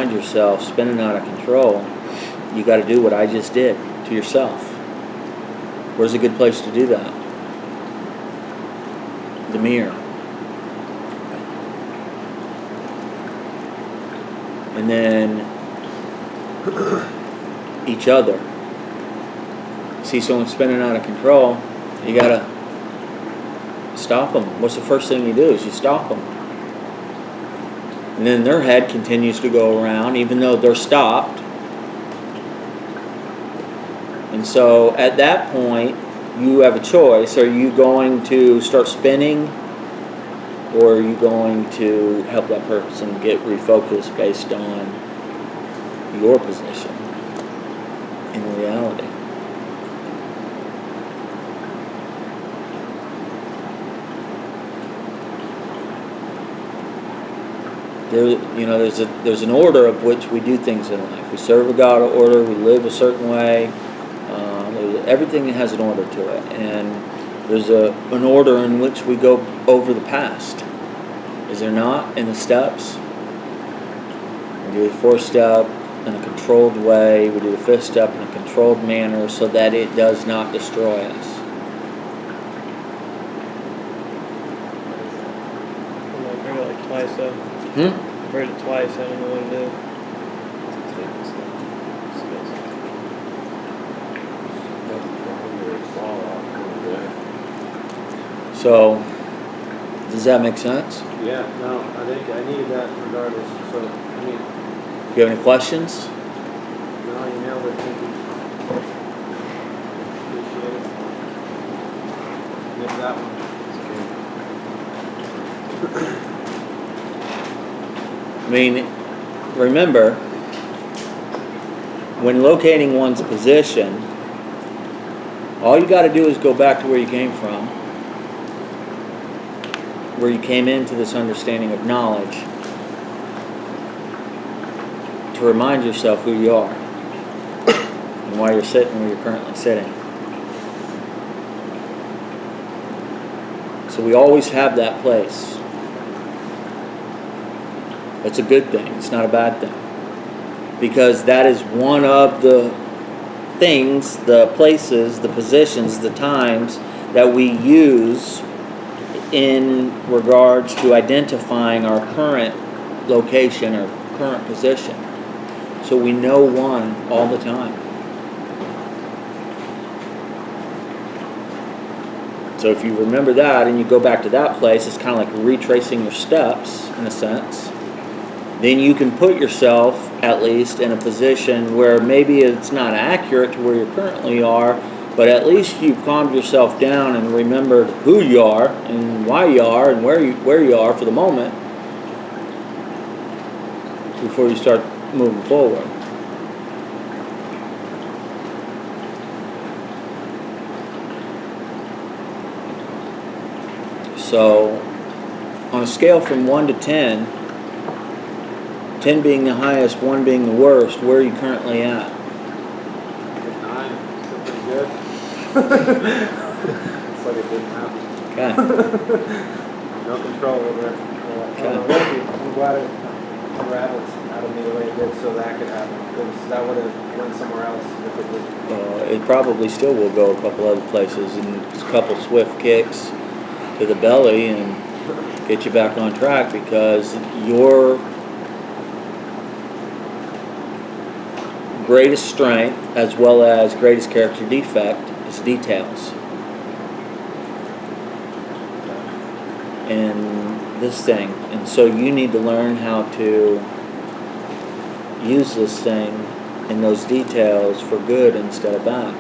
find yourself spinning out of control, you got to do what I just did to yourself. Where's a good place to do that? The mirror. And then each other. See someone spinning out of control, you got to stop them. What's the first thing you do is you stop them. And then their head continues to go around even though they're stopped. And so at that point, you have a choice. Are you going to start spinning, or are you going to help that person get refocused based on your position in reality? There's an order of which we do things in life. We serve a God order. We live a certain way. Everything has an order to it, and there's an order in which we go over the past. Is there not? In the steps, we do the fourth step in a controlled way. We do the fifth step in a controlled manner, so that it does not destroy us. I've heard it like twice though. I've heard it twice. I don't know what to do. So, does that make sense? Yeah, no, I think I needed that regardless. So, I mean, Do you have any questions? no, you nailed it. Thank you. Appreciate it. Missed that one. I mean, remember, when locating one's position, all you got to do is go back to where you came from, where you came into this understanding of knowledge, to remind yourself who you are and why you're sitting where you're currently sitting. So we always have that place. It's a good thing. It's not a bad thing. Because that is one of the things, the places, the positions, the times that we use in regards to identifying our current location or current position. So we know one all the time. So if you remember that and you go back to that place, it's kind of like retracing your steps in a sense. Then you can put yourself at least in a position where maybe it's not accurate to where you currently are, but at least you've calmed yourself down and remembered who you are and why you are and where you are for the moment before you start moving forward. So on a scale from 1 to 10, 10 being the highest, 1 being the worst, where are you currently at? 9, still pretty good. It's like it didn't happen. Okay. No control over it. Okay. Thank you. I'm glad it unraveled out of me the way it did so that could happen. Because that would have went somewhere else if it did. It probably still will go a couple other places and a couple swift kicks to the belly and get you back on track, because your greatest strength as well as greatest character defect is details. And this thing. And so you need to learn how to use this thing and those details for good instead of bad.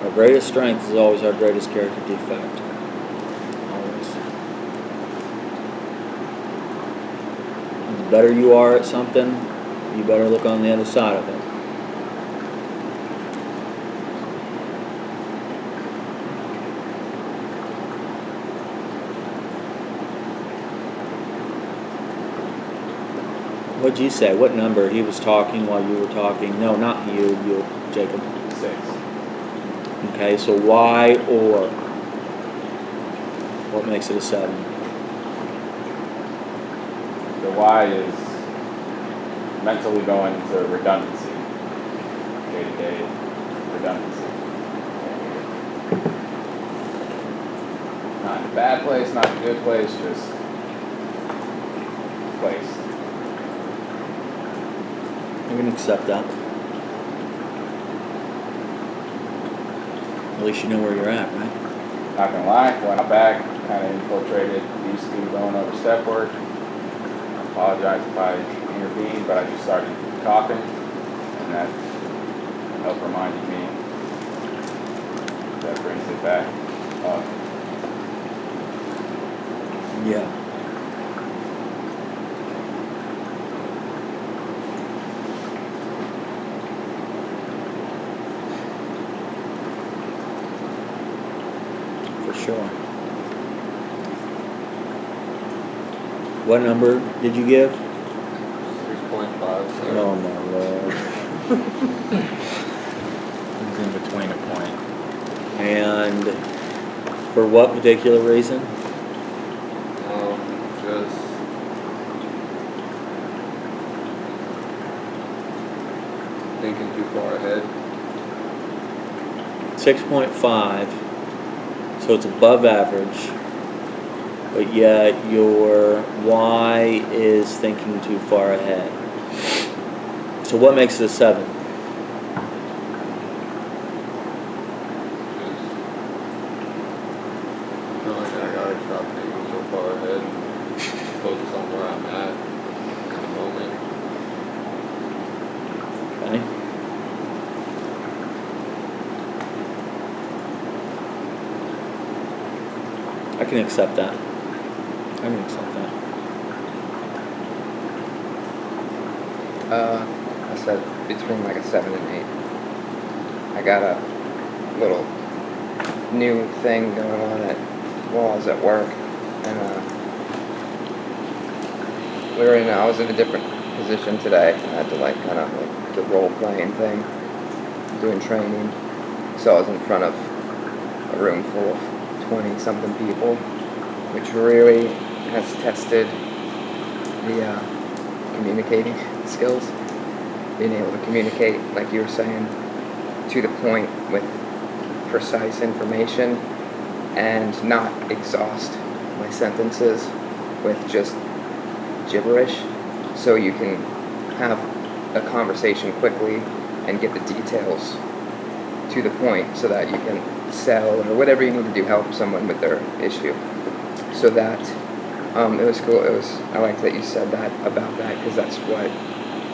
Our greatest strength is always our greatest character defect. Always. The better you are at something, you better look on the other side of it. What'd you say? What number? He was talking while you were talking. No, not you, Jacob. 6. Okay, so why or? What makes it a 7? The why is mentally going to redundancy, day-to-day redundancy. Not in a bad place, not in a good place, just place. I can accept that. At least you know where you're at, right? Not gonna lie, when I'm back, kind of infiltrated, used to going over step work. I apologize if I intervened, but I just started talking, and that helped remind me. That brings it back up. Yeah. For sure. What number did you give? 6.5. Oh my lord. It's in between a point. And for what particular reason? Just thinking too far ahead. 6.5. So it's above average. But yet your why is thinking too far ahead. So what makes it a 7? Just feel like I gotta stop thinking so far ahead and focus on where I'm at in the moment. Okay. I can accept that. I can accept that. I said between like a 7 and 8. I got a little new thing going on while I was at work, and I was in a different position today. I had to like kind of like the role playing thing, doing training. So I was in front of a room full of 20 something people, which really has tested the communicating skills, being able to communicate, like you were saying, to the point with precise information and not exhaust my sentences with just gibberish, so you can have a conversation quickly and get the details to the point so that you can sell or whatever you need to do, help someone with their issue. So that it was cool. I liked that you said that about that, because that's what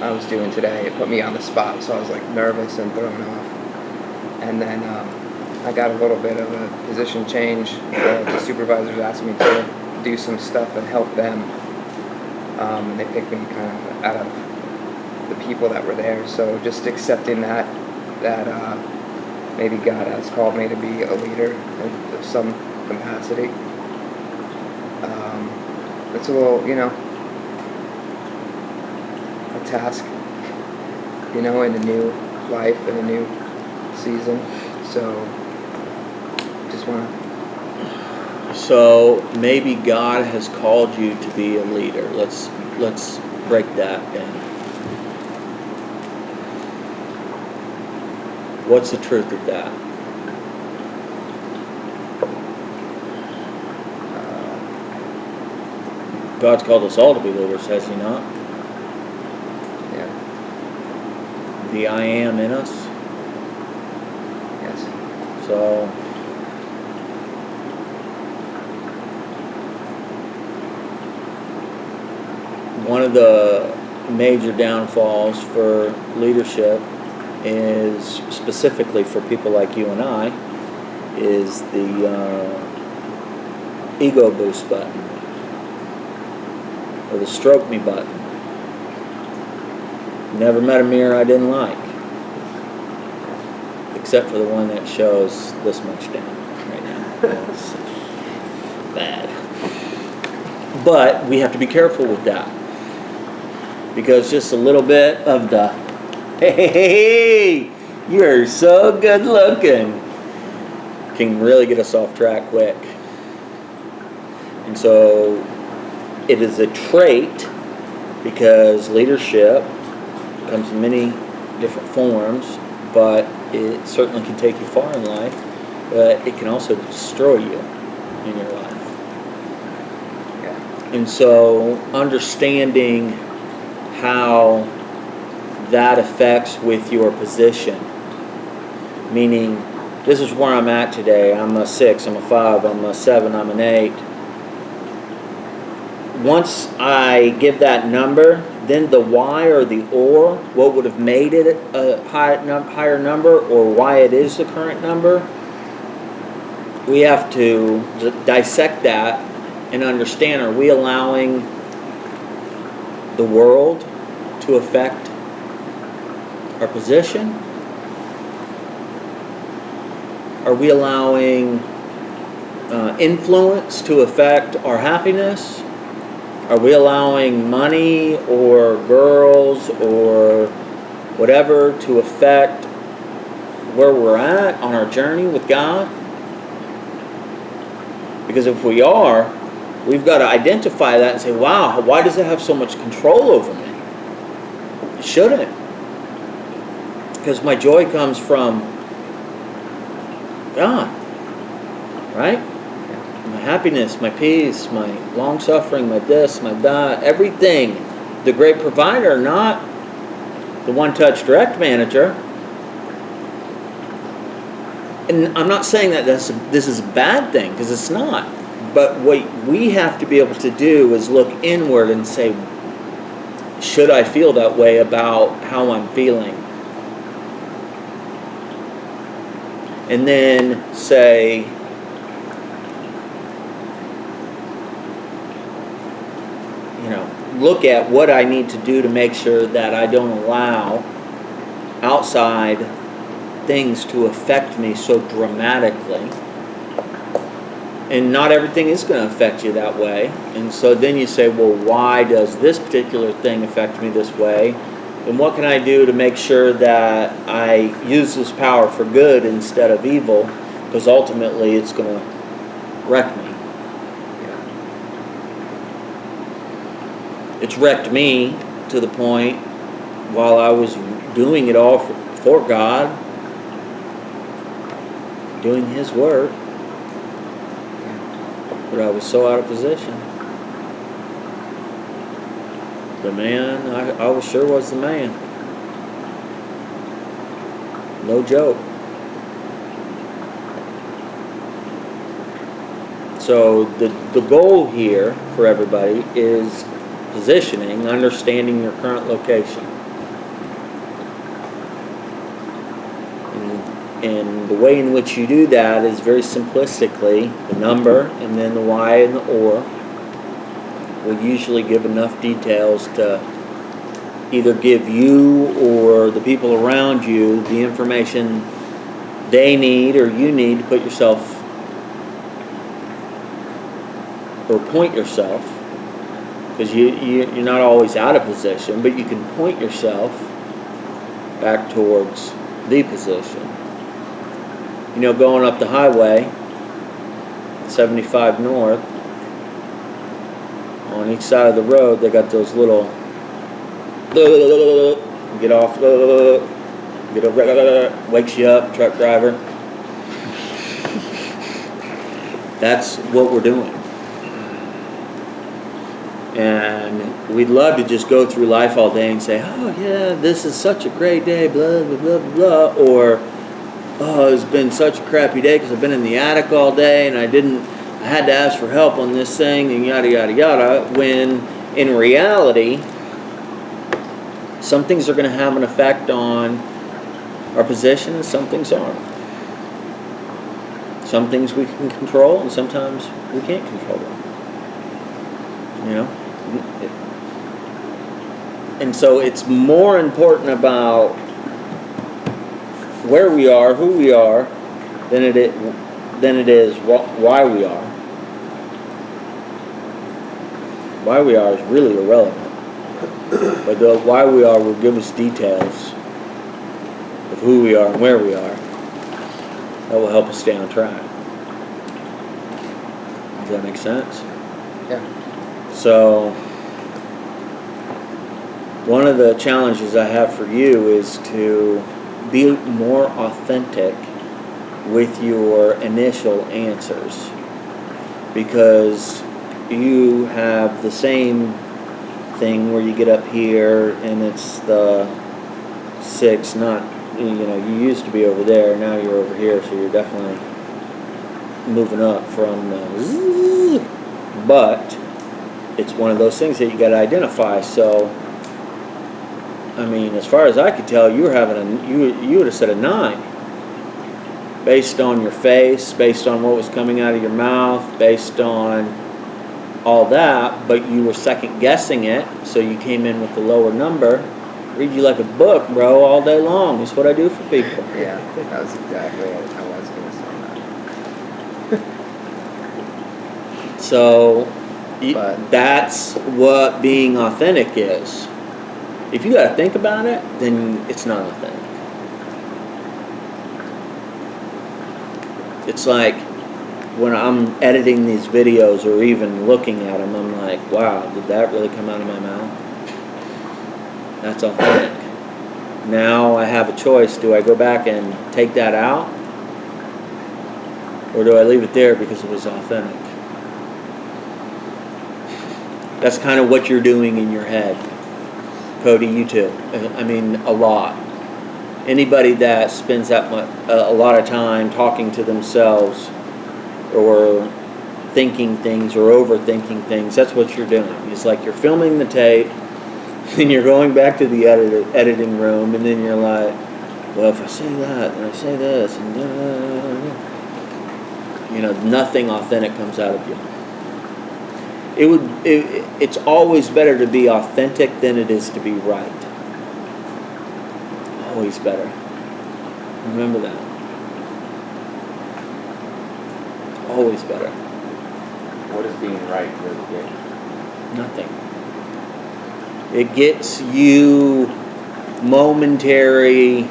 I was doing today. It put me on the spot, so I was like nervous and thrown off. And then I got a little bit of a position change. The supervisors asked me to do some stuff and help them, and they picked me kind of out of the people that were there. So just accepting that maybe God has called me to be a leader of some capacity. It's a little, a task, in a new life, in a new season. So, just want to. So maybe God has called you to be a leader. Let's break that down. What's the truth of that? God's called us all to be leaders, has He not? Yeah. The I am in us. Yes. So one of the major downfalls for leadership is, specifically for people like you and I, is the ego boost button, or the stroke me button. Never met a mirror I didn't like, except for the one that shows this much down right now. That's bad. But we have to be careful with that, because just a little bit of the hey, you're so good looking can really get us off track quick. And so it is a trait because leadership comes in many different forms, but it certainly can take you far in life, but it can also destroy you in your life. Yeah. And so understanding how that affects with your position, meaning this is where I'm at today. I'm a 6, I'm a 5, I'm a 7, I'm an 8. Once I give that number, then the why or the or, what would have made it a higher number, or why it is the current number, we have to dissect that and understand, are we allowing the world to affect our position? Are we allowing influence to affect our happiness? Are we allowing money or girls or whatever to affect where we're at on our journey with God? Because if we are, we've got to identify that and say, wow, why does it have so much control over me? It shouldn't. Because my joy comes from God, right? My happiness, my peace, my long-suffering, my this, my that, everything. The great provider, not the one-touch direct manager. And I'm not saying that this is a bad thing, because it's not. But what we have to be able to do is look inward and say, should I feel that way about how I'm feeling? And then say, look at what I need to do to make sure that I don't allow outside things to affect me so dramatically. And not everything is going to affect you that way. And so then you say, well, why does this particular thing affect me this way? And what can I do to make sure that I use this power for good instead of evil? Because ultimately it's going to wreck me. It's wrecked me to the point while I was doing it all for God, doing His work, but I was so out of position. The man, I was sure was the man. No joke. So the goal here for everybody is positioning, understanding your current location. And the way in which you do that is very simplistically the number and then the why and the or will usually give enough details to either give you or the people around you the information they need or you need to put yourself or point yourself, because you're not always out of position, but you can point yourself back towards the position. Going up the highway, 75 north, on each side of the road, they got those little get off, get over, wakes you up, truck driver. That's what we're doing. And we'd love to just go through life all day and say, oh yeah, this is such a great day, blah, blah, blah, blah, or oh, it's been such a crappy day because I've been in the attic all day and I had to ask for help on this thing and yada, yada, yada, when in reality, some things are going to have an effect on our position and some things aren't. Some things we can control and sometimes we can't control them. And so it's more important about where we are, who we are, than it is why we are. Why we are is really irrelevant. But the why we are will give us details of who we are and where we are. That will help us stay on track. Does that make sense? Yeah. So, one of the challenges I have for you is to be more authentic with your initial answers, because you have the same thing where you get up here and it's the 6, not, you used to be over there, now you're over here, so you're definitely moving up from the zzz, but it's one of those things that you got to identify. So I mean, as far as I could tell, you were having you would have said a 9 based on your face, based on what was coming out of your mouth, based on all that, but you were second guessing it, so you came in with the lower number. Read you like a book, bro, all day long. That's what I do for people. Yeah, that was exactly it. I was going to say that. So But- that's what being authentic is. If you got to think about it, then it's not authentic. It's like when I'm editing these videos or even looking at them, I'm like, wow, did that really come out of my mouth? That's authentic. Now I have a choice. Do I go back and take that out? Or do I leave it there because it was authentic? That's kind of what you're doing in your head. Cody, you too. I mean, a lot. Anybody that spends that much, a lot of time talking to themselves or thinking things or overthinking things, that's what you're doing. It's like you're filming the tape, and you're going back to the editing room, and then you're like, well, if I say that, and I say this, and nothing authentic comes out of you. It's always better to be authentic than it is to be right. Always better. Remember that. Always better. What does being right really get? Nothing. It gets you momentary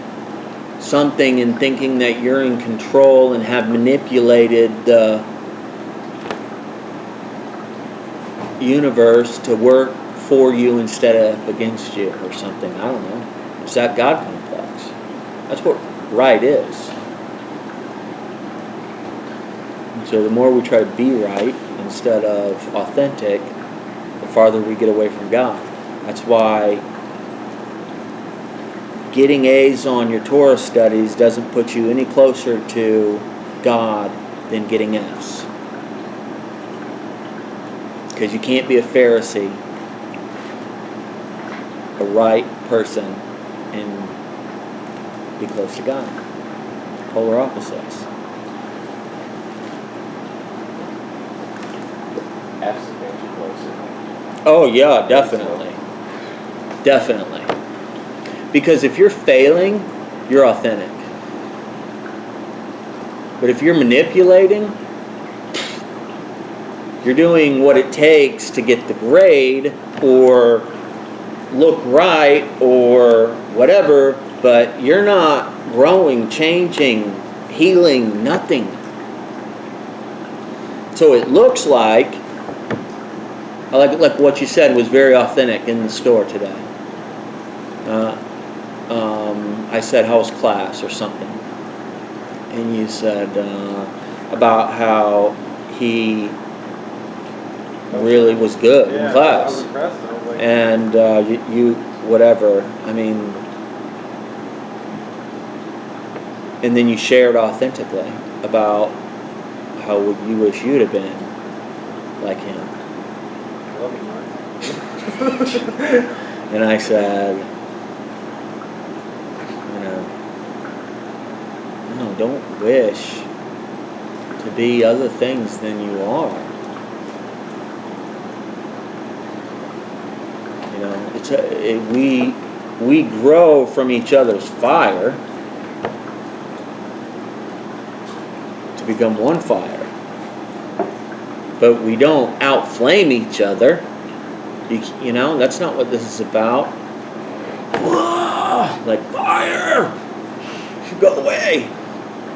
something and thinking that you're in control and have manipulated the universe to work for you instead of against you or something. I don't know. It's that God complex. That's what right is. And so the more we try to be right instead of authentic, the farther we get away from God. That's why getting A's on your Torah studies doesn't put you any closer to God than getting F's. Because you can't be a Pharisee, a right person, and be close to God. Polar opposites. F's get you closer. Oh yeah, definitely. Definitely. Because if you're failing, you're authentic. But if you're manipulating, you're doing what it takes to get the grade or look right or whatever, but you're not growing, changing, healing, nothing. So it looks like what you said was very authentic in the store today. I said, how was class or something? And you said about how he really was good in class. I was impressed. I was like, And you whatever, I mean, and then you shared authentically about how you wish you'd have been like him. I love you, Mark. And I said, no, don't wish to be other things than you are. We grow from each other's fire to become one fire, but we don't outflame each other. That's not what this is about. Whoa, like fire, go away.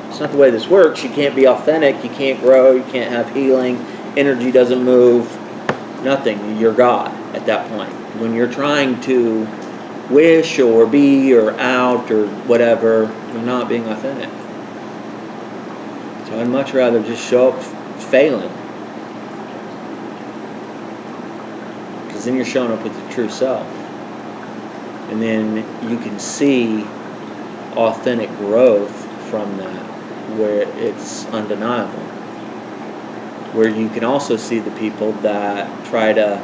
It's not the way this works. You can't be authentic. You can't grow. You can't have healing. Energy doesn't move. Nothing. You're God at that point. When you're trying to wish or be or out or whatever, you're not being authentic. So I'd much rather just show up failing. Because then you're showing up with your true self. And then you can see authentic growth from that, where it's undeniable. Where you can also see the people that try to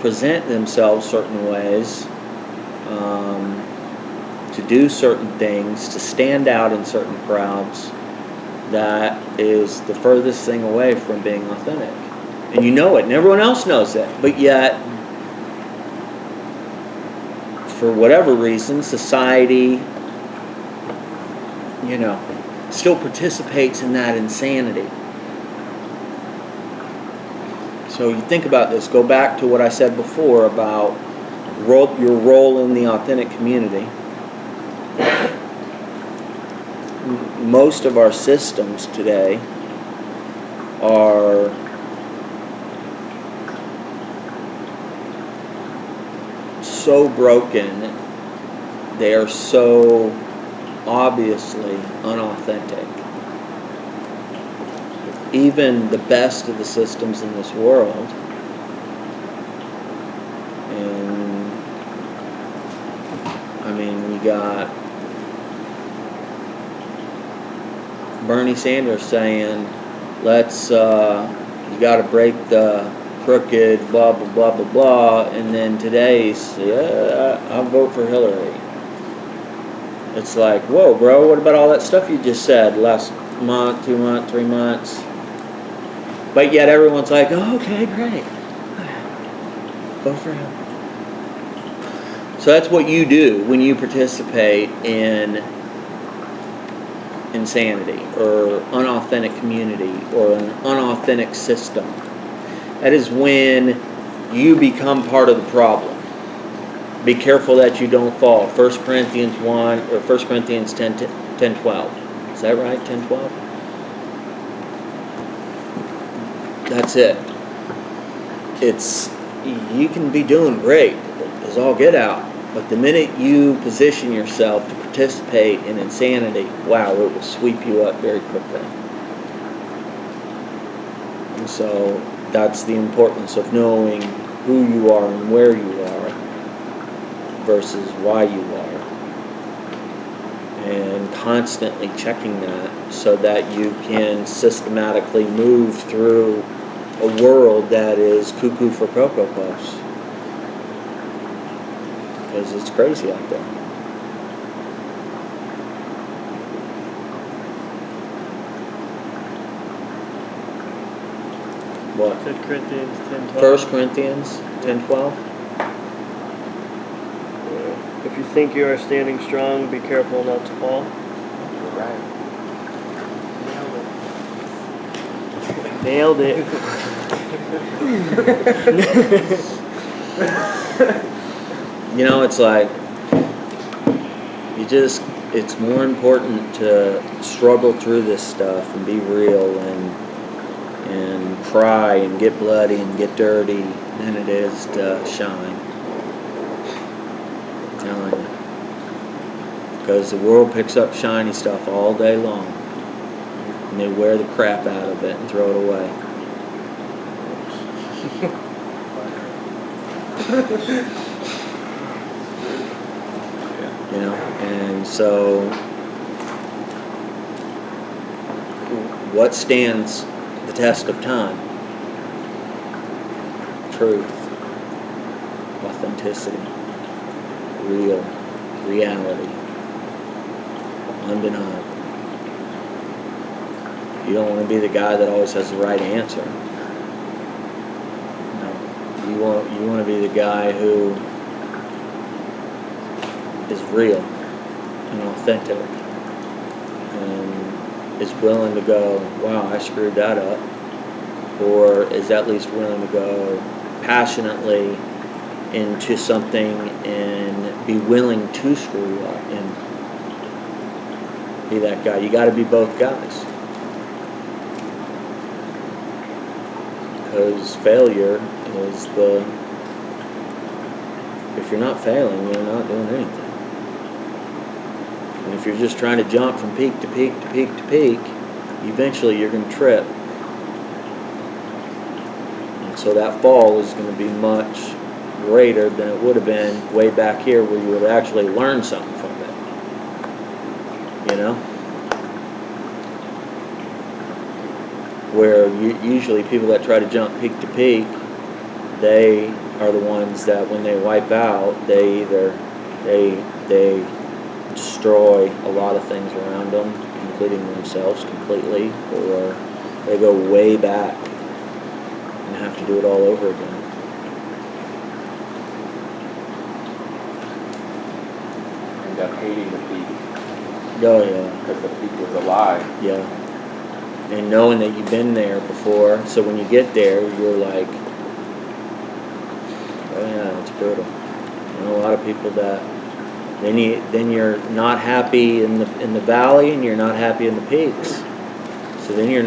present themselves certain ways, to do certain things, to stand out in certain crowds, that is the furthest thing away from being authentic. And you know it, and everyone else knows it, but yet, for whatever reason, society, still participates in that insanity. So you think about this, go back to what I said before about your role in the authentic community. Most of our systems today are so broken, they are so obviously unauthentic. Even the best of the systems in this world, and I mean, we got Bernie Sanders saying, let's, you got to break the crooked, blah, blah, blah, blah, blah, and then today's, I'll vote for Hillary. It's like, whoa, bro, what about all that stuff you just said last month, 2 months, 3 months? But yet everyone's like, oh, okay, great. Vote for him. So that's what you do when you participate in insanity or unauthentic community or an unauthentic system. That is when you become part of the problem. Be careful that you don't fall. 1 Corinthians 1 or 1 Corinthians 10:12. Is that right? 10:12? That's it. You can be doing great as all get out, but the minute you position yourself to participate in insanity, wow, it will sweep you up very quickly. And so that's the importance of knowing who you are and where you are versus why you are, and constantly checking that so that you can systematically move through a world that is cuckoo for Cocoa Puffs, because it's crazy out there. What? 1 Corinthians 10:12. 1 Corinthians 10:12. If you think you are standing strong, be careful not to fall. You're right. Nailed it. It's like it's more important to struggle through this stuff and be real and cry and get bloody and get dirty than it is to shine. I'm telling you. Because the world picks up shiny stuff all day long, and they wear the crap out of it and throw it away. And so what stands the test of time? Truth, authenticity, reality, undeniable. You don't want to be the guy that always has the right answer. No. You want to be the guy who is real and authentic and is willing to go, wow, I screwed that up, or is at least willing to go passionately into something and be willing to screw up and be that guy. You got to be both guys, because failure If you're not failing, you're not doing anything. And if you're just trying to jump from peak to peak to peak to peak, eventually you're going to trip. And so that fall is going to be much greater than it would have been way back here where you would have actually learned something from it. You know? Where usually people that try to jump peak to peak, they are the ones that when they wipe out, they either they destroy a lot of things around them, including themselves completely, or they go way back and have to do it all over again. End up hating the peak Oh yeah, because the peak was a lie. yeah. And knowing that you've been there before, so when you get there, you're like, oh yeah, it's brutal. You know, a lot of people that then you're not happy in the valley, and you're not happy in the peaks. So then you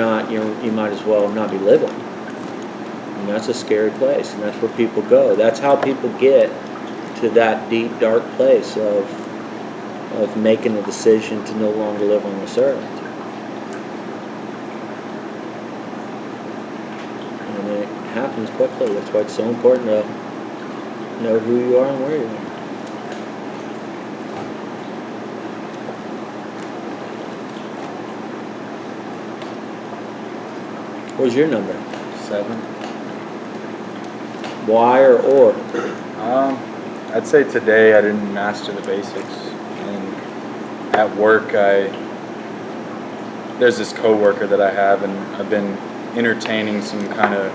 might as well not be living. And that's a scary place, and that's where people go. That's how people get to that deep, dark place of making a decision to no longer live on this earth. And it happens quickly. That's why it's so important to know who you are and where you are. What's your number? 7. Why or? I'd say today I didn't master the basics, and at work there's this coworker that I have, and I've been entertaining some kind of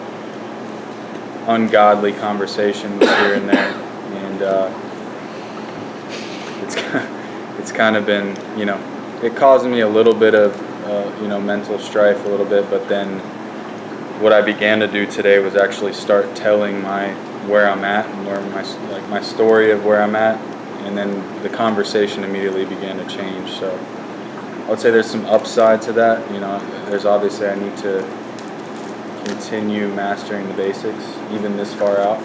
ungodly conversations here and there, and it's kind of been, it caused me a little bit of mental strife a little bit, but then what I began to do today was actually start telling where I'm at and where my story of where I'm at, and then the conversation immediately began to change. So I would say there's some upside to that. There's obviously I need to continue mastering the basics even this far out,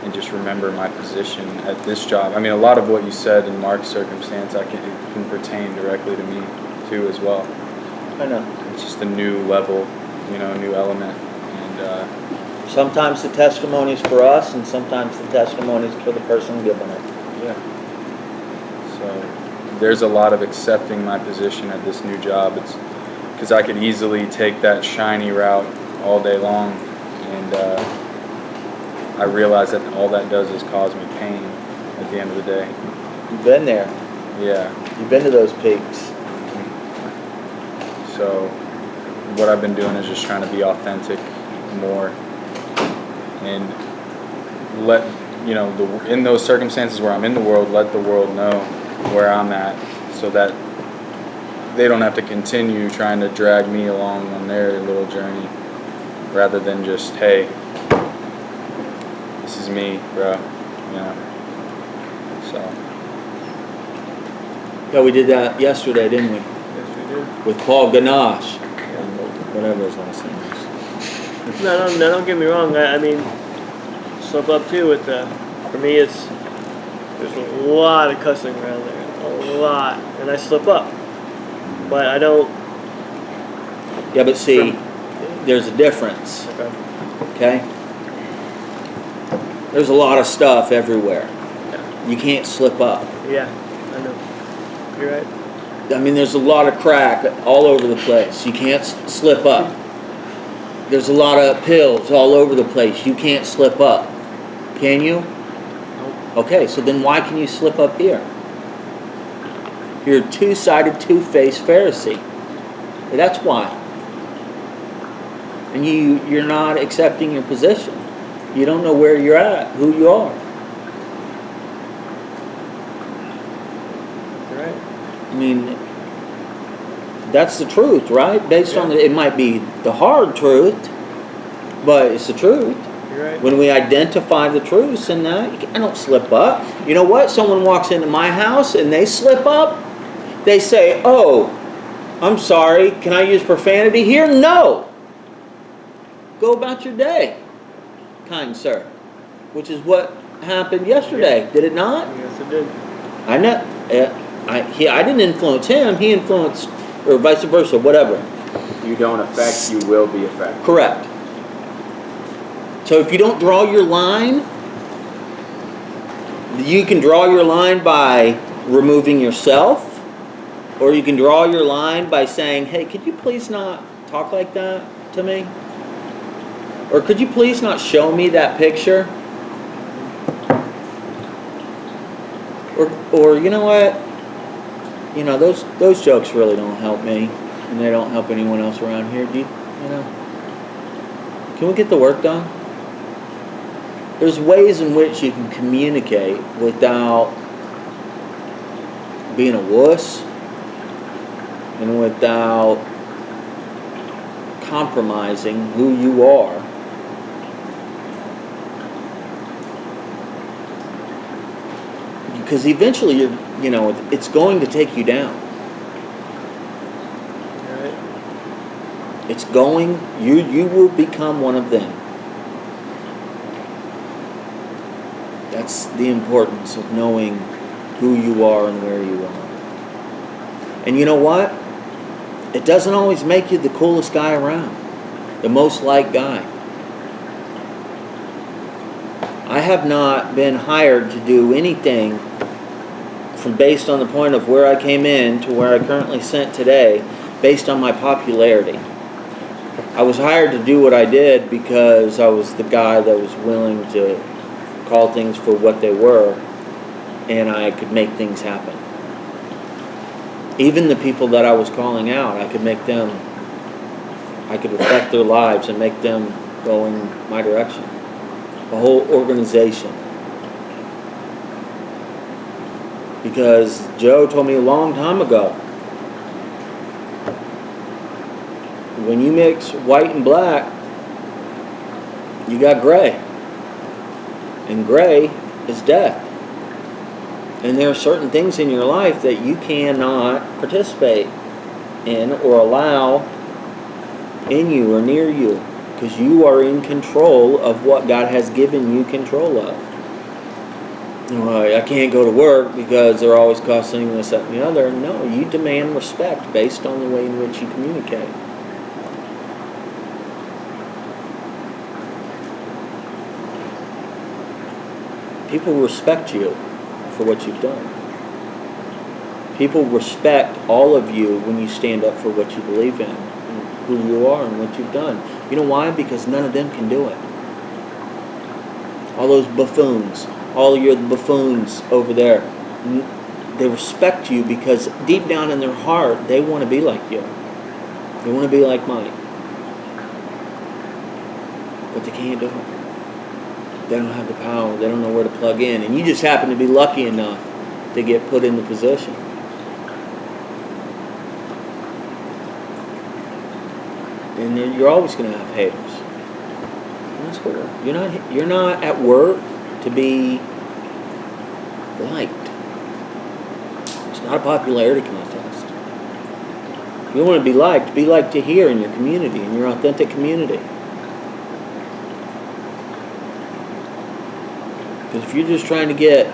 and just remember my position at this job. I mean, a lot of what you said in Mark's circumstance, it can pertain directly to me too as well. I know. It's just a new level, a new element. And Sometimes the testimony's for us, and sometimes the testimony's for the person giving it. yeah. So there's a lot of accepting my position at this new job. It's because I could easily take that shiny route all day long, and I realize that all that does is cause me pain at the end of the day. You've been there. Yeah. You've been to those peaks. So what I've been doing is just trying to be authentic more, and let in those circumstances where I'm in the world, let the world know where I'm at, so that they don't have to continue trying to drag me along on their little journey, rather than just, hey, this is me, bro. So Yeah, we did that yesterday, didn't we? Yes, we did. With Paul Ganache, whatever his last name is. No, don't get me wrong. I mean, slip up too. For me, there's a lot of cussing around there, a lot, and I slip up. But I don't. Yeah, but see, there's a difference. Okay. There's a lot of stuff everywhere. Yeah. You can't slip up. Yeah, I know. You're right. I mean, there's a lot of crack all over the place. You can't slip up. There's a lot of pills all over the place. You can't slip up. Can you? Nope. Okay, so then why can you slip up here? You're a two-sided, two-faced Pharisee. That's why. And you're not accepting your position. You don't know where you're at, who you are. Right. I mean, that's the truth, right? Based on it might be the hard truth, but it's the truth. You're right. When we identify the truths in that, I don't slip up. You know what? Someone walks into my house and they slip up. They say, "Oh, I'm sorry. Can I use profanity here?" No. Go about your day. kind sir, which is what happened yesterday, did it not? Yes, it did. I know. I didn't influence him. He influenced, or vice versa, whatever. You don't affect, you will be affected. Correct. So if you don't draw your line, you can draw your line by removing yourself, or you can draw your line by saying, hey, could you please not talk like that to me? Or could you please not show me that picture? Or you know what? You know, those jokes really don't help me, and they don't help anyone else around here. You know? Can we get the work done? There's ways in which you can communicate without being a wuss and without compromising who you are. Because eventually it's going to take you down. Right. It's going, you will become one of them. That's the importance of knowing who you are and where you are. And you know what? It doesn't always make you the coolest guy around, the most liked guy. I have not been hired to do anything from based on the point of where I came in to where I currently sit today based on my popularity. I was hired to do what I did because I was the guy that was willing to call things for what they were, and I could make things happen. Even the people that I was calling out, I could affect their lives and make them go in my direction. The whole organization. Because Joe told me a long time ago, when you mix white and black, you got gray. And gray is death. And there are certain things in your life that you cannot participate in or allow in you or near you, because you are in control of what God has given you control of. I can't go to work because they're always costing this, that, and the other. No, you demand respect based on the way in which you communicate. People respect you for what you've done. People respect all of you when you stand up for what you believe in, and who you are and what you've done. You know why? Because none of them can do it. All those buffoons, all of your buffoons over there, they respect you because deep down in their heart, they want to be like you. They want to be like Mike. But they can't do it. They don't have the power. They don't know where to plug in. And you just happen to be lucky enough to get put in the position. And you're always going to have haters. And that's cool. You're not at work to be liked. It's not a popularity contest. If you want to be liked to here in your community, in your authentic community. Because if you're just trying to get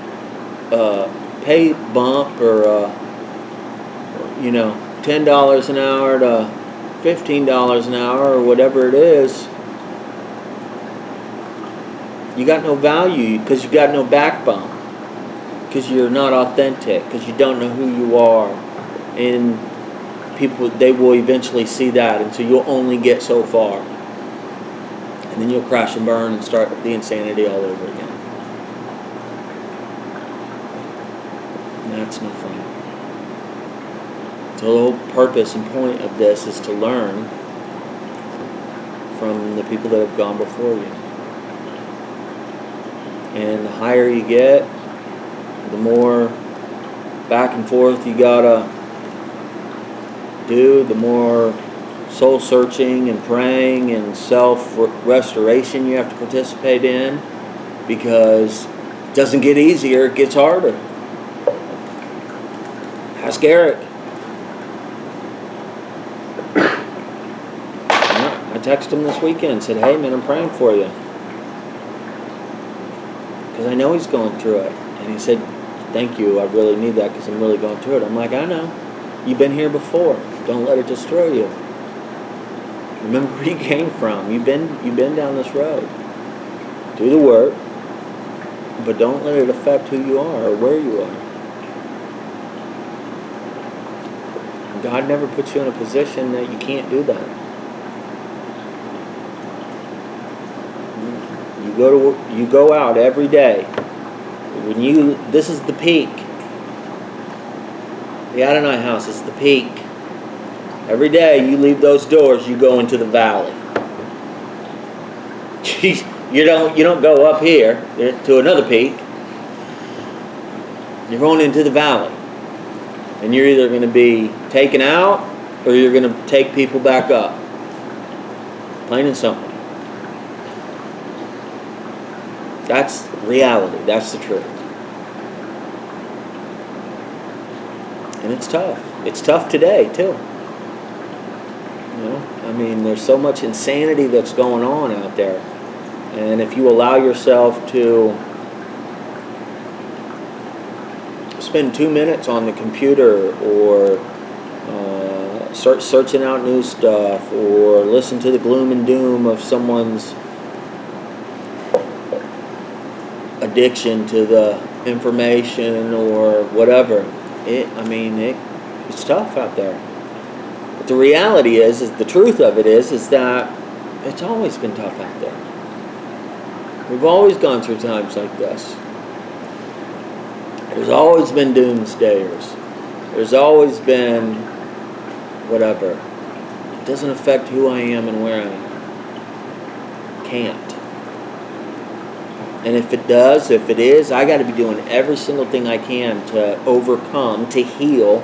a pay bump or $10 an hour to $15 an hour or whatever it is, you got no value because you got no backbone, because you're not authentic, because you don't know who you are, and people, they will eventually see that, and so you'll only get so far, and then you'll crash and burn and start the insanity all over again. And that's no fun. So the whole purpose and point of this is to learn from the people that have gone before you. And the higher you get, the more back and forth you gotta do, the more soul searching and praying and self-restoration you have to participate in, because it doesn't get easier, it gets harder. Ask Eric. I texted him this weekend and said, hey man, I'm praying for you. because I know he's going through it. And he said, thank you, I really need that because I'm really going through it. I'm like, I know. You've been here before. Don't let it destroy you. Remember where you came from. You've been down this road. Do the work, but don't let it affect who you are or where you are. God never puts you in a position that you can't do that. You go out every day. This is the peak. The Adonai house is the peak. Every day you leave those doors, you go into the valley. You don't go up here to another peak. You're going into the valley. And you're either going to be taken out or you're going to take people back up. Plain and simple. That's reality. That's the truth. And it's tough. It's tough today, too. I mean, there's so much insanity that's going on out there. And if you allow yourself to spend 2 minutes on the computer or start searching out new stuff or listen to the gloom and doom of someone's addiction to the information or whatever, it's tough out there. But the reality is the truth of it is that it's always been tough out there. We've always gone through times like this. There's always been doomsdayers. There's always been whatever. It doesn't affect who I am and where I am. Can't. And if it does, if it is, I got to be doing every single thing I can to overcome, to heal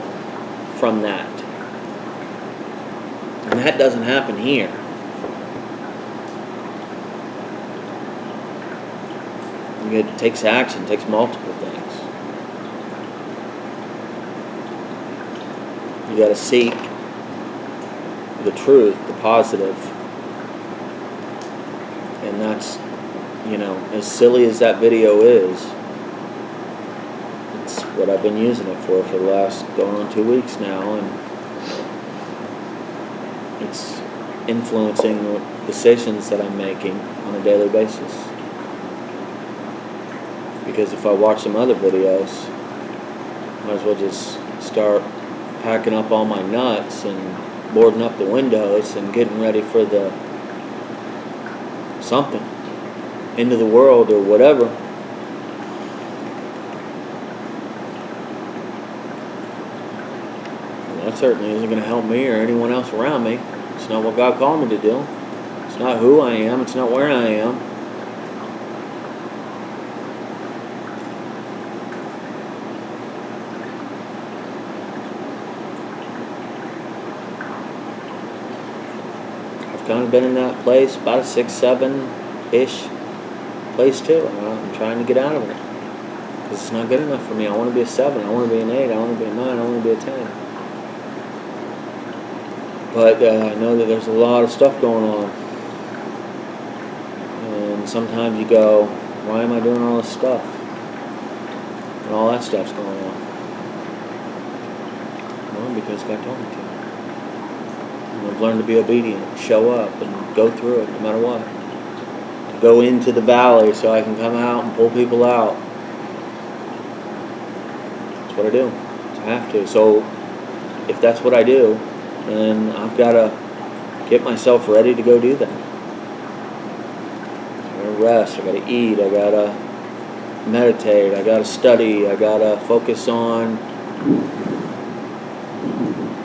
from that. And that doesn't happen here. It takes action, it takes multiple things. You got to seek the truth, the positive. And that's, as silly as that video is, it's what I've been using it for the last going on 2 weeks now, and it's influencing the decisions that I'm making on a daily basis. Because if I watch some other videos, might as well just start packing up all my nuts and boarding up the windows and getting ready for the something into the world or whatever. Well, that certainly isn't going to help me or anyone else around me. It's not what God called me to do. It's not who I am. It's not where I am. Kind of been in that place, about a 6, 7-ish place too. I'm trying to get out of it because it's not good enough for me. I want to be a 7. I want to be an 8. I want to be a 9. I want to be a 10. But I know that there's a lot of stuff going on, and sometimes you go, "Why am I doing all this stuff?" And all that stuff's going on. Well, because God told me to. I've learned to be obedient, show up, and go through it no matter what. To go into the valley so I can come out and pull people out. That's what I do. I have to. So if that's what I do, then I've got to get myself ready to go do that. I got to rest. I got to eat. I got to meditate. I got to study. I got to focus on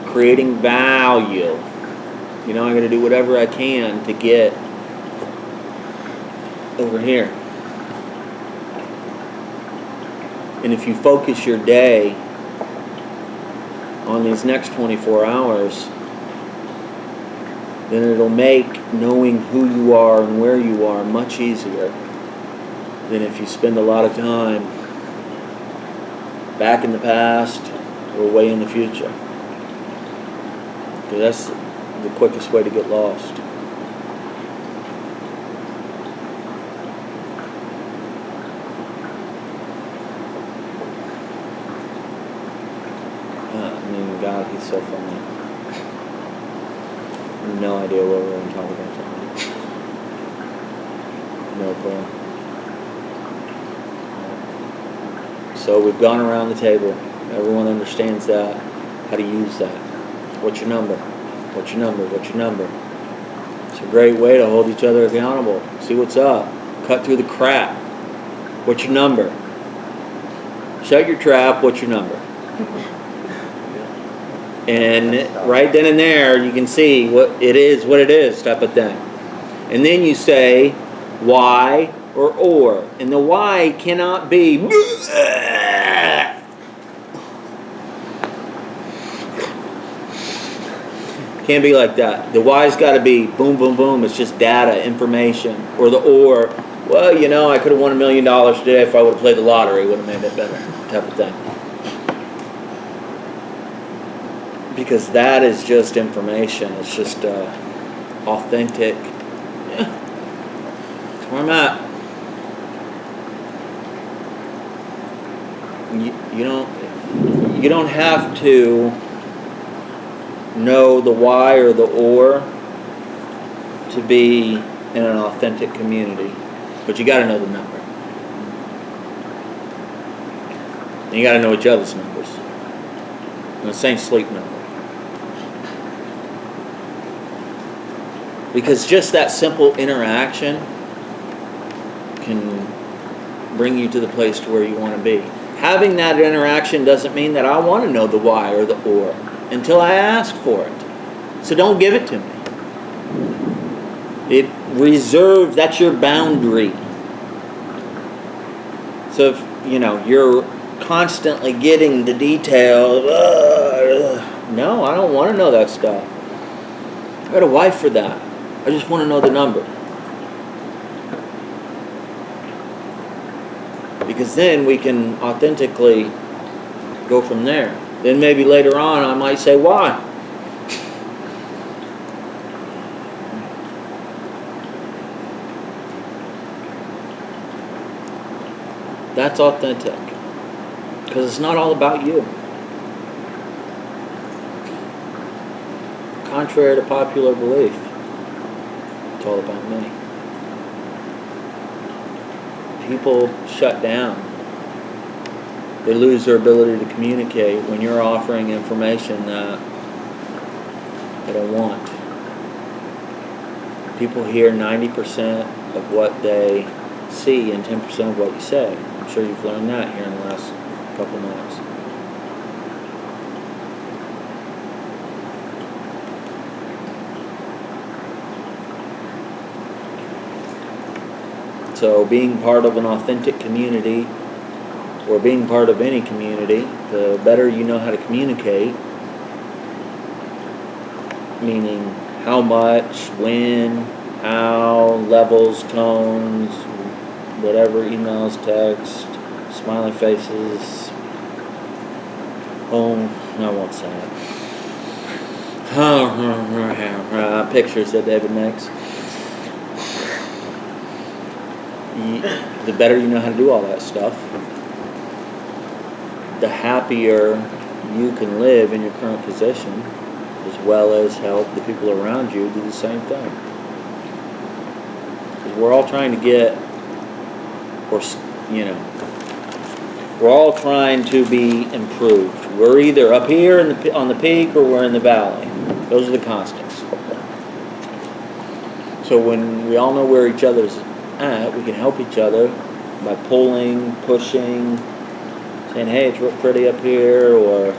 creating value. I got to do whatever I can to get over here. And if you focus your day on these next 24 hours, then it'll make knowing who you are and where you are much easier than if you spend a lot of time back in the past or way in the future. Because that's the quickest way to get lost. God, he's so funny. No idea what we're going to talk about tonight. No clue. So we've gone around the table. Everyone understands that, how to use that. What's your number? What's your number? What's your number? It's a great way to hold each other accountable. See what's up. Cut through the crap. What's your number? Shut your trap. What's your number? And right then and there, you can see what it is type of thing. And then you say why or. And the why cannot be can't be like that. The why's got to be boom, boom, boom. It's just data, information. Or the or, well, you know, I could have won $1 million today if I would have played the lottery. Would have made it better, type of thing. Because that is just information. It's just authentic. Yeah, that's where I'm at. You don't have to know the why or the or to be in an authentic community, but you got to know the number. And you got to know each other's numbers. And the same sleep number. Because just that simple interaction can bring you to the place to where you want to be. Having that interaction doesn't mean that I want to know the why or the or until I ask for it. So don't give it to me. It reserves, that's your boundary. So if, you're constantly getting the details, no, I don't want to know that stuff. I got a wife for that. I just want to know the number. Because then we can authentically go from there. Then maybe later on I might say why. That's authentic. Because it's not all about you. Contrary to popular belief, it's all about me. People shut down. They lose their ability to communicate when you're offering information that they don't want. People hear 90% of what they see and 10% of what you say. I'm sure you've learned that here in the last couple months. So being part of an authentic community, or being part of any community, the better you know how to communicate, meaning how much, when, how, levels, tones, whatever, emails, text, smiley faces. Oh, I won't say it. Pictures that David makes. The better you know how to do all that stuff, the happier you can live in your current position, as well as help the people around you do the same thing. Because we're all trying to get, we're all trying to be improved. We're either up here on the peak or we're in the valley. Those are the constants. So when we all know where each other's at, we can help each other by pulling, pushing, saying, hey, it's real pretty up here, or,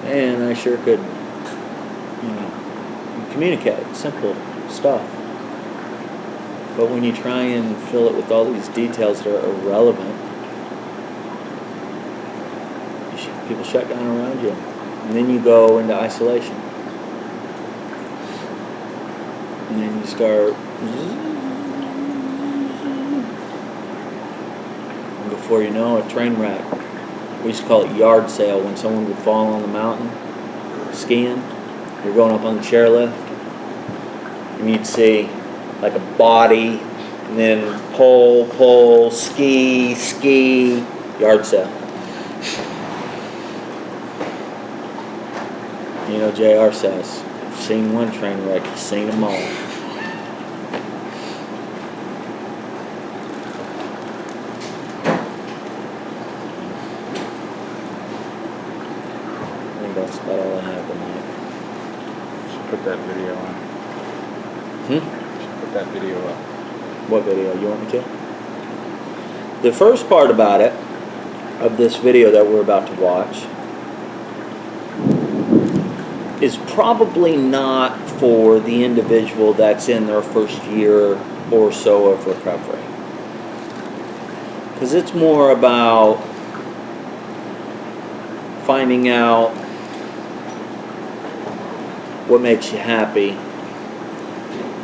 man, I sure could, communicate, simple stuff. But when you try and fill it with all these details that are irrelevant, people shut down around you. And then you go into isolation. And then you start, and before you know, a train wreck. We used to call it yard sale when someone would fall on the mountain skiing. You're going up on the chairlift, and you'd see like a body, and then pull, ski, yard sale. You know, JR says, I've seen one train wreck, I've seen them all. I think that's about all I have tonight. Should put that video on. Should put that video up. What video? You want me to? The first part about it, of this video that we're about to watch, is probably not for the individual that's in their first year or so of recovery. Because it's more about finding out what makes you happy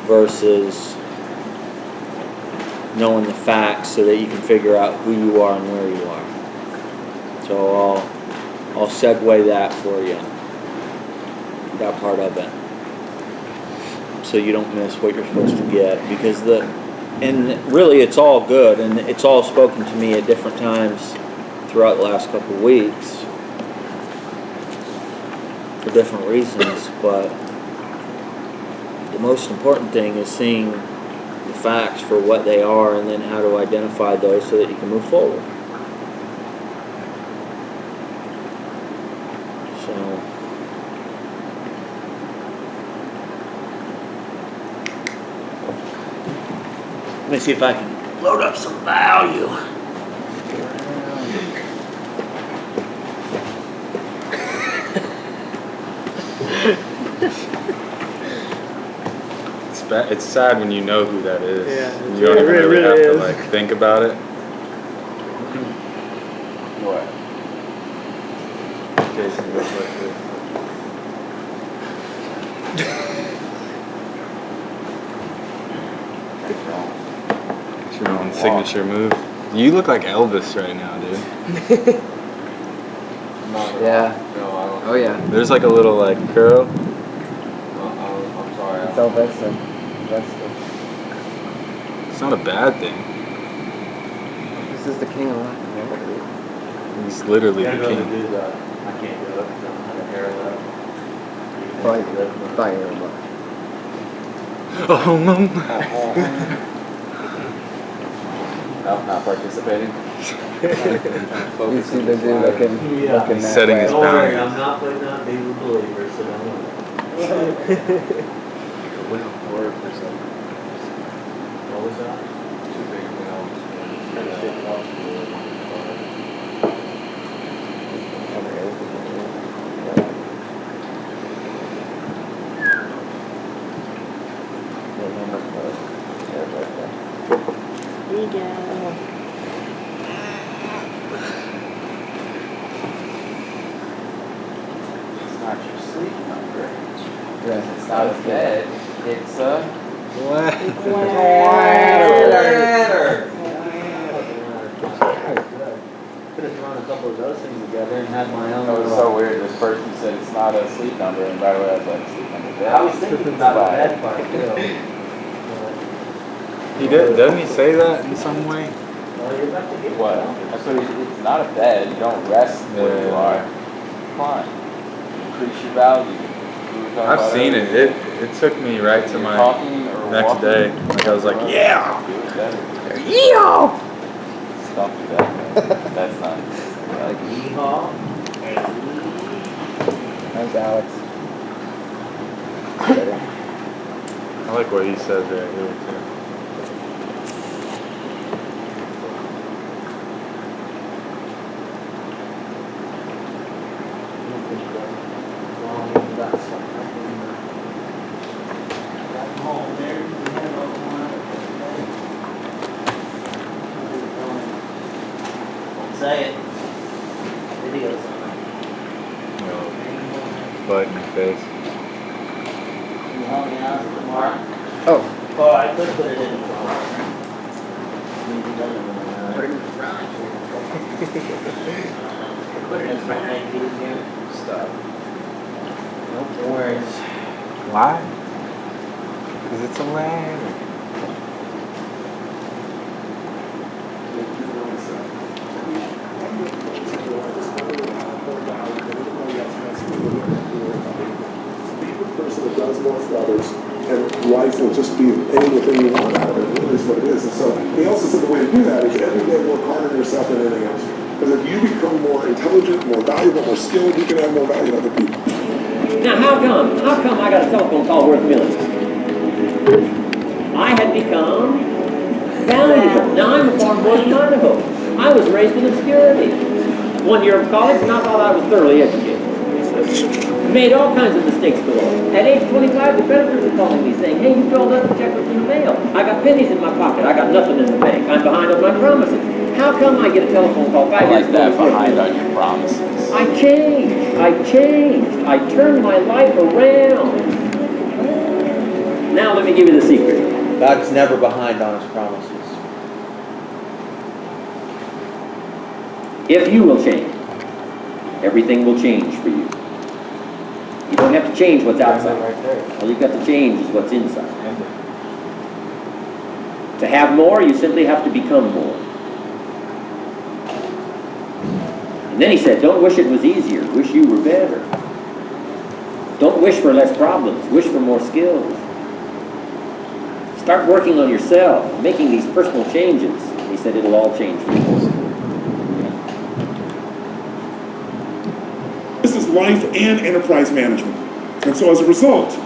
versus knowing the facts so that you can figure out who you are and where you are. So I'll segue that for you, that part of it, so you don't miss what you're supposed to get. Because and really it's all good, and it's all spoken to me at different times throughout the last couple of weeks for different reasons. But the most important thing is seeing the facts for what they are, and then how to identify those so that you can move forward. So, let me see if I can load up some value. It's sad when you know who that is. Yeah, You don't even it really have really to is. like think about it. What? Jason Vosler. It's your own signature move. You look like Elvis right now, dude. Not Yeah. No, I don't. Oh yeah. There's like a little like curl. I'm sorry. It's Elvis and that's It's not a bad thing. this is the king of Latin America. He's literally the king. I can't do it because I don't have a hairline. Thought you were about. Oh no. Not participating. You see the dude looking Yeah. looking He's that setting way. his Don't worry, boundaries. I'm not putting out being a believer, so don't worry. Work or something. What was that? Two big It's not your sleep number. Yeah. It's not a bed. It's a What? ladder. Could have thrown a couple of those things together and had my own. It was so weird. This person said it's not a sleep number, and by the way, I was like, sleep number. I was thinking about the bed part too. He did. Doesn't he say that in some way? Well, you're about to get What? That's what it's not a bed. You don't rest where you Yeah. are. Climb. Increase your value. We were talking I've about seen earlier. it. It took me right to You're my talking or next walking, day. Like I was like, yeah. Do it better. Yeah. Don't do that. Man. That's not. like yeehaw. How's Alex? I like what he said there here too. Say it. Videos on Butt in the face. it. You help me out tomorrow? Oh. Oh, I could put it in the front. Put it in the front. Put it in the front, make it easier. Stop. No worries. Why? Because it's a ladder. that is every day work harder on yourself than anything else. Because if you become more intelligent, more valuable, more skilled, you can add more value to other people. Now, how come I got a telephone call worth millions? I had become valuable. Now, I'm a farm boy from Idaho. I was raised in obscurity. 1 year of college, and I thought I was thoroughly educated. Made all kinds of mistakes below. At age 25, the creditors are calling me saying, hey, you filled out the check in the mail. I got pennies in my pocket. I got nothing in the bank. I'm behind on my promises. How come I get a telephone call 5 years ago? Behind on your promises. I changed. I turned my life around. Now let me give you the secret. God's never behind on his promises. If you will change, everything will change for you. You don't have to change what's outside. Right there. All you've got to change is what's inside. To have more, you simply have to become more. And then he said, don't wish it was easier. Wish you were better. Don't wish for less problems. Wish for more skills. Start working on yourself, making these personal changes. He said it'll all change for you. This is life and enterprise management. And so as a result,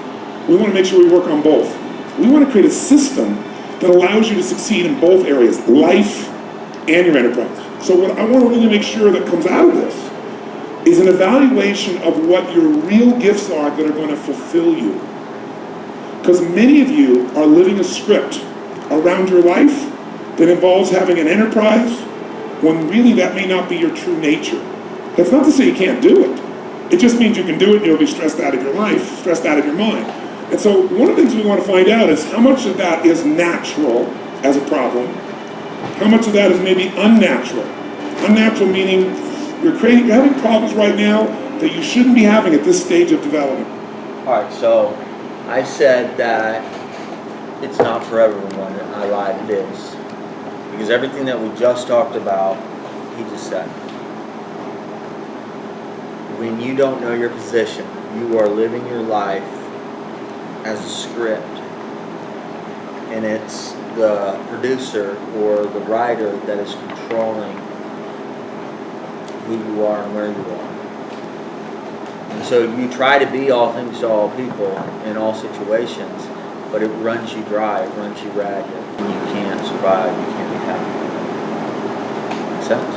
we want to make sure we work on both. We want to create a system that allows you to succeed in both areas, life and your enterprise. So what I want to really make sure that comes out of this is an evaluation of what your real gifts are that are going to fulfill you. Because many of you are living a script around your life that involves having an enterprise when really that may not be your true nature. That's not to say you can't do it. It just means you can do it and you'll be stressed out of your life, stressed out of your mind. And so one of the things we want to find out is how much of that is natural as a problem, how much of that is maybe unnatural. Unnatural meaning you're having problems right now that you shouldn't be having at this stage of development. All right, so I said that it's not for everyone, and I lied, it is. Because everything that we just talked about, he just said. When you don't know your position, you are living your life as a script. And it's the producer or the writer that is controlling who you are and where you are. And so you try to be all things to all people in all situations, but it runs you dry, it runs you ragged, and you can't survive, you can't be happy. Make sense?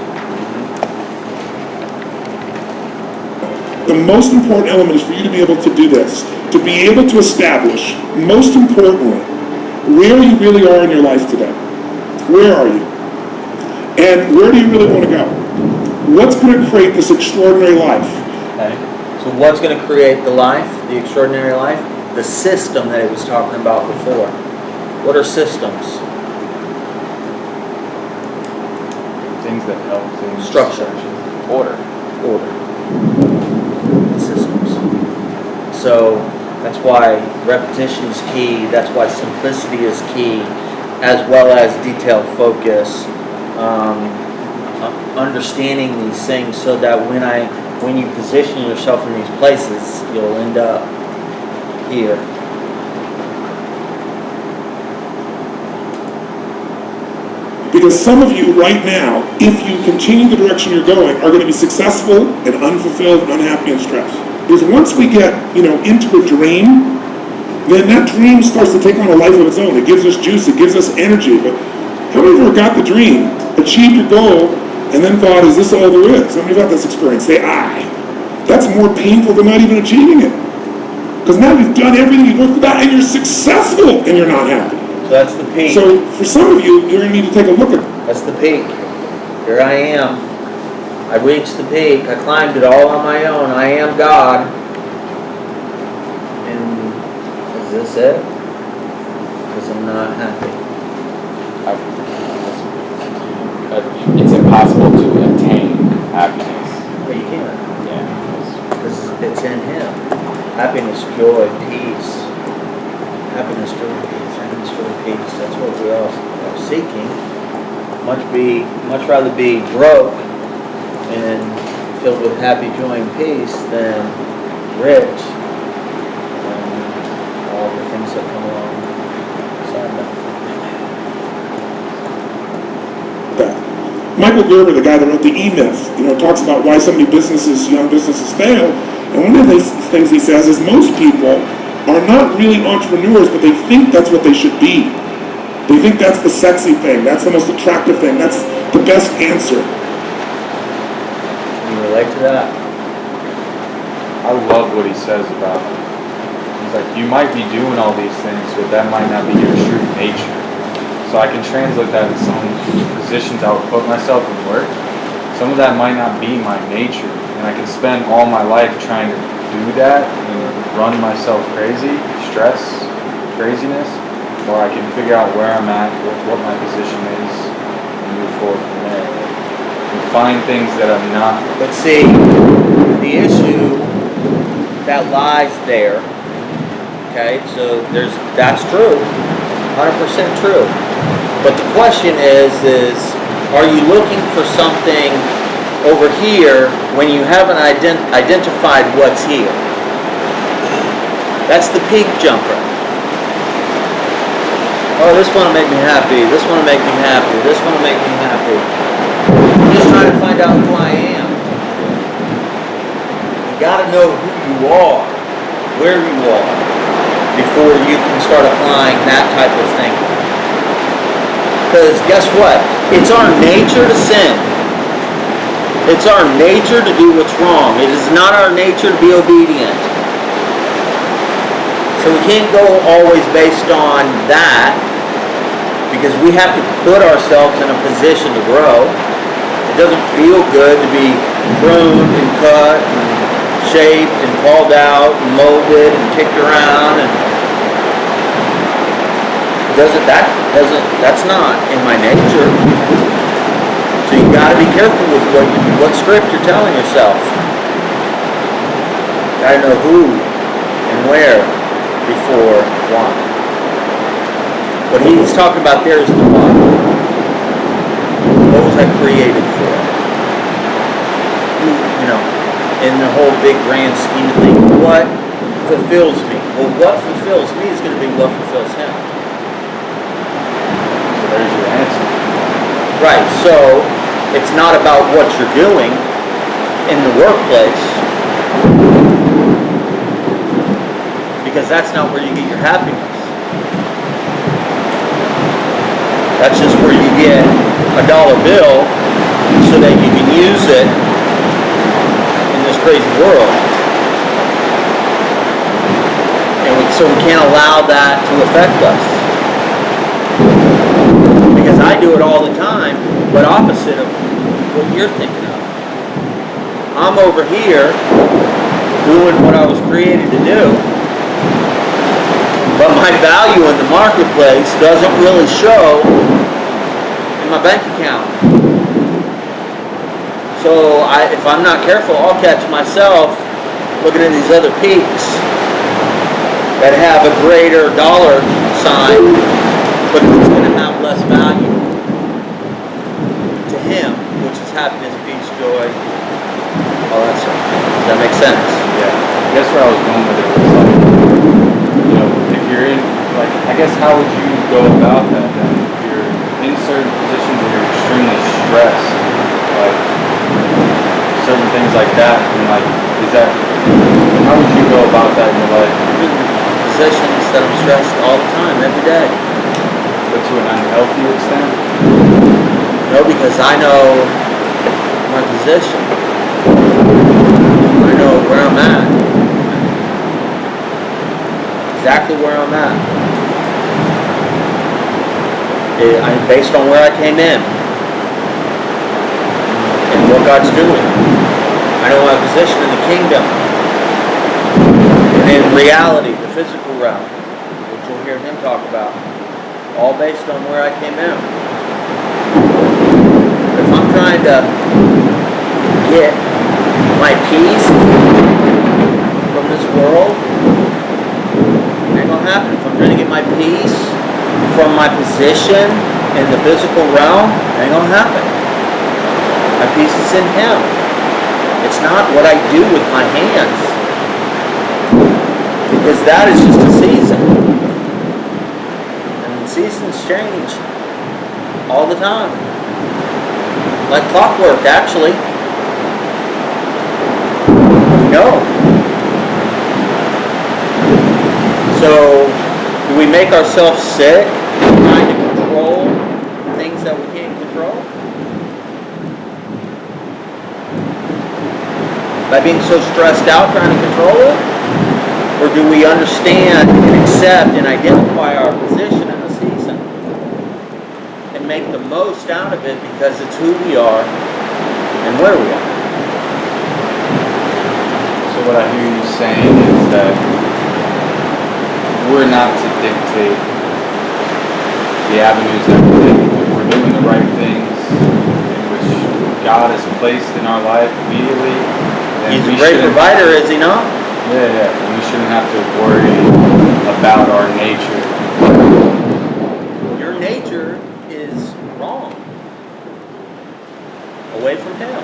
The most important element is for you to be able to do this, to be able to establish, most importantly, where you really are in your life today. Where are you? And where do you really want to go? What's going to create this extraordinary life? Okay. So what's going to create the life, the extraordinary life? The system that it was talking about before. What are systems? Things that help things. Structure. Order. Systems. So that's why repetition is key. That's why simplicity is key, as well as detailed focus. Understanding these things so that when you position yourself in these places, you'll end up here. Because some of you right now, if you continue the direction you're going, are going to be successful and unfulfilled and unhappy and stressed. Because once we get, into a dream, then that dream starts to take on a life of its own. It gives us juice, it gives us energy. But how many of you ever got the dream, achieved your goal, and then thought, is this all there is? How many of you have this experience? Say, aye. That's more painful than not even achieving it. Because now you've done everything you've worked with that, and you're successful, and you're not happy. So that's the peak. So for some of you, you're going to need to take a look at it. That's the peak. Here I am. I reached the peak. I climbed it all on my own. I am God. And is this it? Because I'm not happy. It's impossible to attain happiness. But you can't. Yeah. Because it's in Him. Happiness, joy, peace. Happiness, joy, peace. Happiness, joy, peace. That's what we all are seeking. Much rather be broke and filled with happy, joy, and peace than rich and all the things that come along beside that. Michael Gerber, the guy that wrote the E-Myth, talks about why so many young businesses fail. And one of the things he says is most people are not really entrepreneurs, but they think that's what they should be. They think that's the sexy thing, that's the most attractive thing, that's the best answer. Can you relate to that? I love what he says about it. He's like, you might be doing all these things, but that might not be your true nature. So I can translate that in some positions I would put myself in work. Some of that might not be my nature, and I can spend all my life trying to do that and run myself crazy, stress, craziness, or I can figure out where I'm at, what my position is, and move forward from there. And find things that I'm not. But see, the issue that lies there, okay, so that's true, 100% true. But the question is are you looking for something over here when you haven't identified what's here? That's the peak jumper. Oh, this one will make me happy. This one will make me happy. This one will make me happy. I'm just trying to find out who I am. You got to know who you are, where you are, before you can start applying that type of thinking. Because guess what? It's our nature to sin. It's our nature to do what's wrong. It is not our nature to be obedient. So we can't go always based on that, because we have to put ourselves in a position to grow. It doesn't feel good to be pruned and cut and shaped and called out and molded and kicked around, and that's not in my nature. So you got to be careful with what script you're telling yourself. Got to know who and where before why. What he's talking about there is the why. What was I created for? In the whole big grand scheme of things, what fulfills me? Well, what fulfills me is going to be what fulfills him. There's your answer. Right, so it's not about what you're doing in the workplace, because that's not where you get your happiness. That's just where you get a dollar bill so that you can use it in this crazy world. And so we can't allow that to affect us. Because I do it all the time, but opposite of what you're thinking of. I'm over here doing what I was created to do, but my value in the marketplace doesn't really show in my bank account. So if I'm not careful, I'll catch myself looking at these other peaks that have a greater dollar sign, but it's going to have less value to him, which is happiness, peace, joy, all that stuff. Does that make sense? Yeah. I guess where I was going with it was like, if you're in, like, I guess how would you go about that then? If you're in certain positions where you're extremely stressed, like certain things like that, and like, how would you go about that in your life? Positions that I'm stressed all the time, every day. But to an unhealthy extent? No, because I know my position. I know where I'm at. Exactly where I'm at. Based on where I came in. And what God's doing. I know my position in the kingdom. And in reality, the physical realm, which you'll hear him talk about. All based on where I came in. If I'm trying to get my peace from this world, it ain't gonna happen. If I'm trying to get my peace from my position in the physical realm, it ain't gonna happen. My peace is in him. It's not what I do with my hands, because that is just a season. Seasons change all the time. like clockwork, actually. No. So, do we make ourselves sick trying to control things that we can't control? By being so stressed out trying to control it? Or do we understand and accept and identify our position in the season and make the most out of it because it's who we are and where we are? So what I hear you saying is that we're not to dictate the avenues that we take. If we're doing the right things in which God has placed in our life immediately, then He's a great provider, is he not? Yeah. We shouldn't have to worry about our nature. Your nature is wrong. Away from him.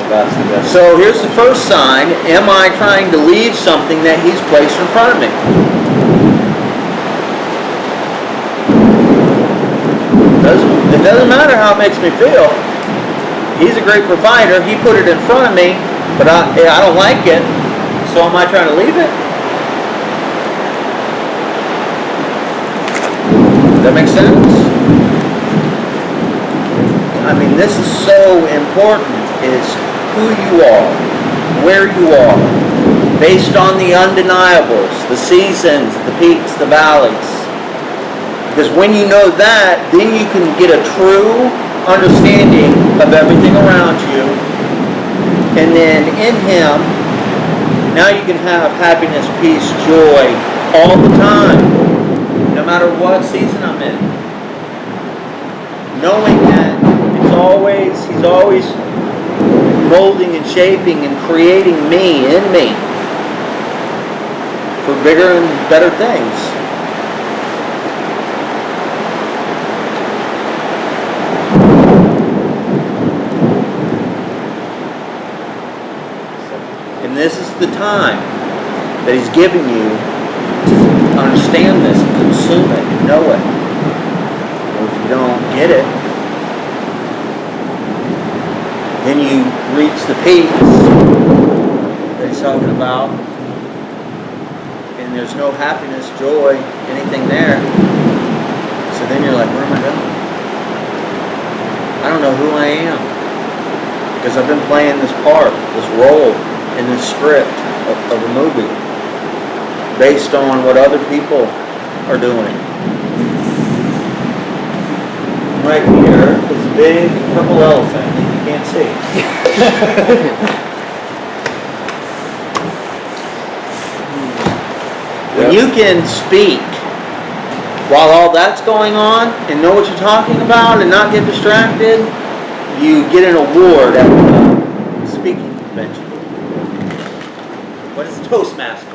That's the best. So here's the first sign. Am I trying to leave something that he's placed in front of me? It doesn't matter how it makes me feel. He's a great provider. He put it in front of me, but I don't like it. So am I trying to leave it? Does that make sense? I mean, this is so important. Is who you are, where you are, based on the undeniables, the seasons, the peaks, the valleys. Because when you know that, then you can get a true understanding of everything around you. And then in him, now you can have happiness, peace, joy all the time, no matter what season I'm in. Knowing that he's always molding and shaping and creating me in me for bigger and better things. And this is the time that he's giving you to understand this and consume it and know it. And if you don't get it, then you reach the peaks that he's talking about, and there's no happiness, joy, anything there. So then you're like, where am I going? I don't know who I am, because I've been playing this part, this role in this script of a movie based on what other people are doing. Right here is a big purple elephant that you can't see. When you can speak while all that's going on and know what you're talking about and not get distracted, you get an award at the speaking convention. What is Toastmasters?